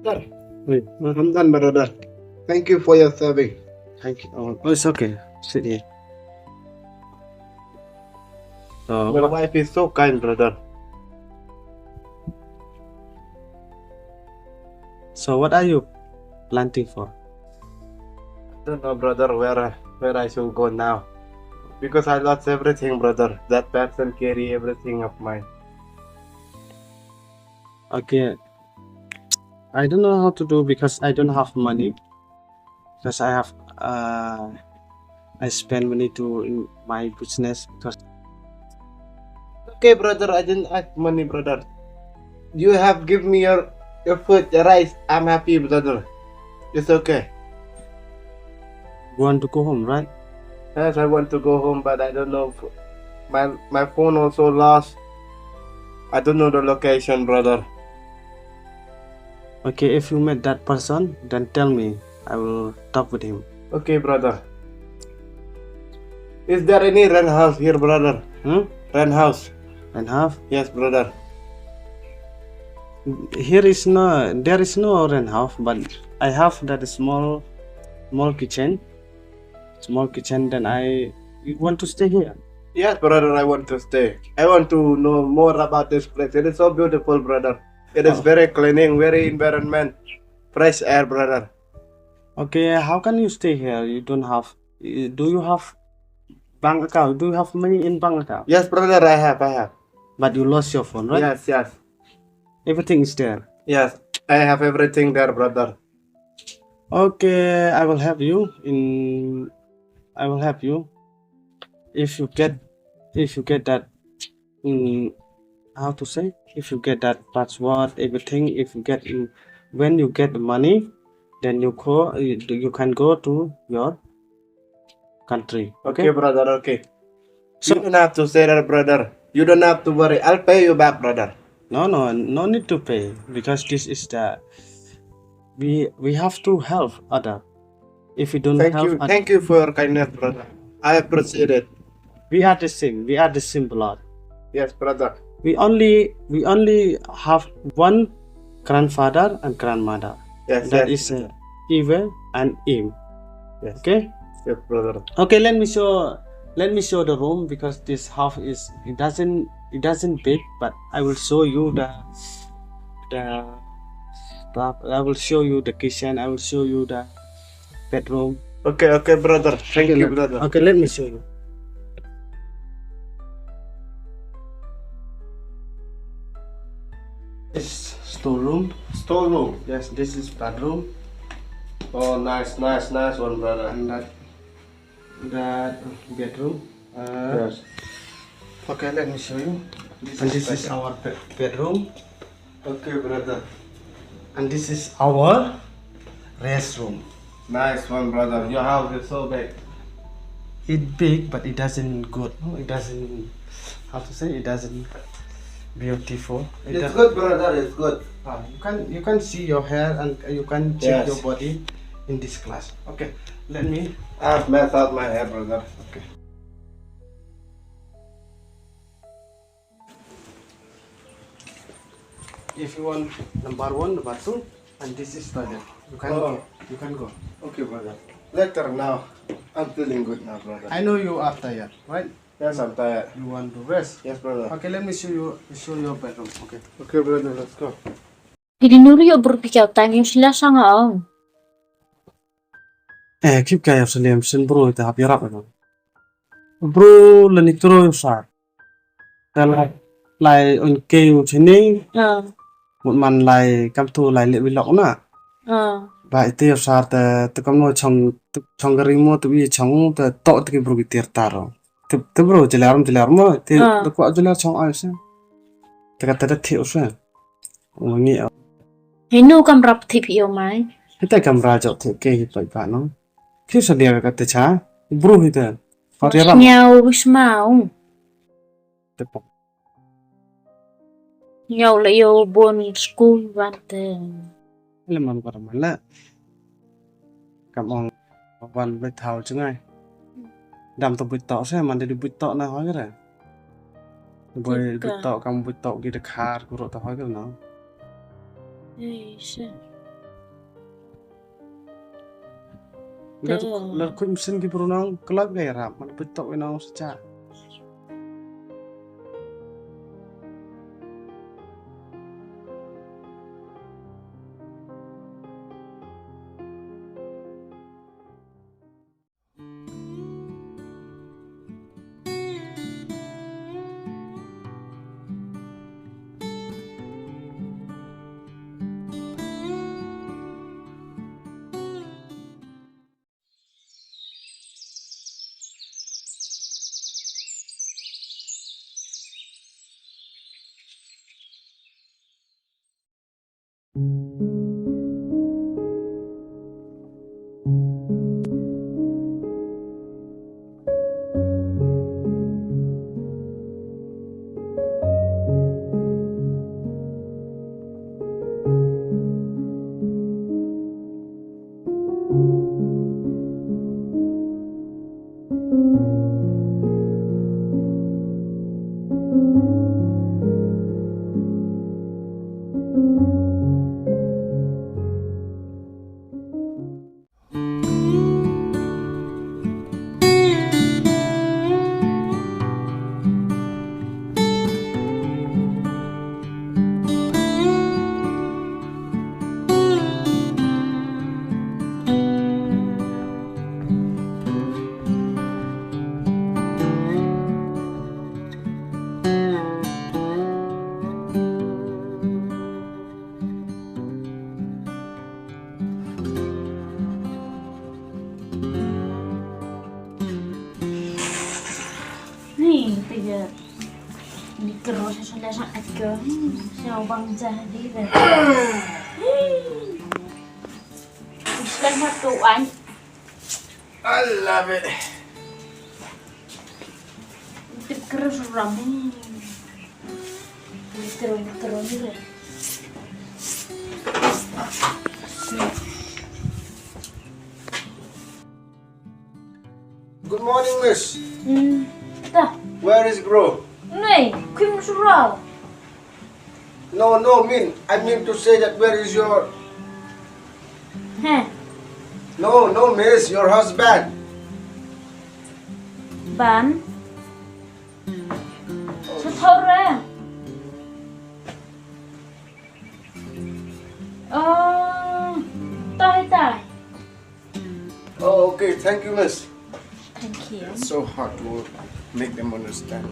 Brother, Wait, I'm done, brother. Thank you for your serving. thank you. Oh, it's okay. Sit here. So, My wife is so kind, brother. what are you planting for? I don't know, brother, where I should go now. Because I lost everything, brother. That person carry everything of mine. Okay, I don't know how to do because I don't have money. Because I spend money to in my business because Okay, brother, I didn't ask money, brother. You have give me your food, your rice. I'm happy, brother. It's okay. you want to go home, right? Yes, I want to go home, but I don't know. My phone also lost. I don't know the location, brother. Okay, if you met that person, then tell me. I will talk with him. Okay, brother. Is there any rent house here, brother? Rent house? And have Yes, brother. there is no rent house, but I have that small kitchen. Then you want to stay here. Yes, brother, I want to stay. I want to know more about this place. It is so beautiful, brother. It is very cleaning, very environment, fresh air, brother. Okay, how can you stay here? You don't have. Do you have bank account? Do you have money in bank account? Yes, brother, I have. But you lost your phone, right? Yes. Everything is there. Yes, I have everything there, brother. Okay, I will help you in. I will help you if you get that. How to say? If you get that password, everything. If you get in, when you get the money, then you can go to your country. Okay, brother. Okay. So You don't have to say that, brother. You don't have to worry. I'll pay you back, brother. no need to pay because this is the we have to help other. If we don't help other, Thank you for your kindness, brother. I appreciate it. we are the same. We are the same blood. Yes, brother. We only have one grandfather and grandmother. Yes, That yes. is Eve and Im. Yes. Okay. Yes, brother. Okay. Let me show the room because this house is it doesn't big, but I will show you the stuff. I will show you the kitchen. I will show you the bedroom. Okay, brother. Thank you, brother. Okay, let me show you. This storeroom. Storeroom. Yes, this is bedroom, Oh, nice one, brother. and that bedroom. Yes. Okay, let me show you. This is our bedroom, Okay, brother. and this is our restroom. Nice one, brother. Your house is so big. It's big, but it doesn't good. It doesn't. How to say? It doesn't beautiful. It's good, brother. It's good. You can see your hair and you can check Yes. your body in this class. Okay, let me. I've messed up my hair, brother. Okay. If you want number 1, number 2, and this is toilet. You can go. You can go. Okay, brother. Later now. I'm feeling good now, brother. I know you are tired, right? Yes, I'm tired. You want to rest. Yes, brother. Okay, let me show your bedroom. Okay. Okay, brother. Let's go. Pirinuri o berpikir tanya sila sangat. كيف كاي يفصل يمشن برو تهاب يراب برو لني ترو يصار lại on kêu thế này một màn lại cam thu lại lệ bị lỏng nè lại tiêu sa từ cam nói trong cái remote từ bị trong từ to từ cái bro bị tiệt taro từ bro chỉ làm mà từ qua chỉ làm trong ai xem từ cái từ thiểu xem mà nghe Hinu kam rap thip yêu mai. cái camera chọn thì cái vậy bạn nó khi sao đi cái từ cha bro thì từ họ đi làm Nhau wismau. từ Nhau là yêu buồn school vante. làm còn mà là cảm ơnวันไปเท่าจังไงดำตัวบุตรต่อใช่มันจะดูบุตรต่อนะฮ้อยก็ได้บุตรต่อกำบุตรต่อกี่ตะขาดกูรอต่อฮ้อยก็เนาะ Let kum sin ki pronong kelak gaya rap man betok inong sejak. Nih, tiga. Nigro sa sulasang at ko. Siya bang jadi deh. Islang matuan. I love it. Nigro sa ramen. Nigro ni deh. Good morning, miss. Dah. Where is bro? Nih, Klim surau. No, I mean to say that where is your... Heh, No, miss, your husband. ban. Sa thau ra. Tai. Oh, okay, thank you, miss. Thank you. It's so hard to make them understand.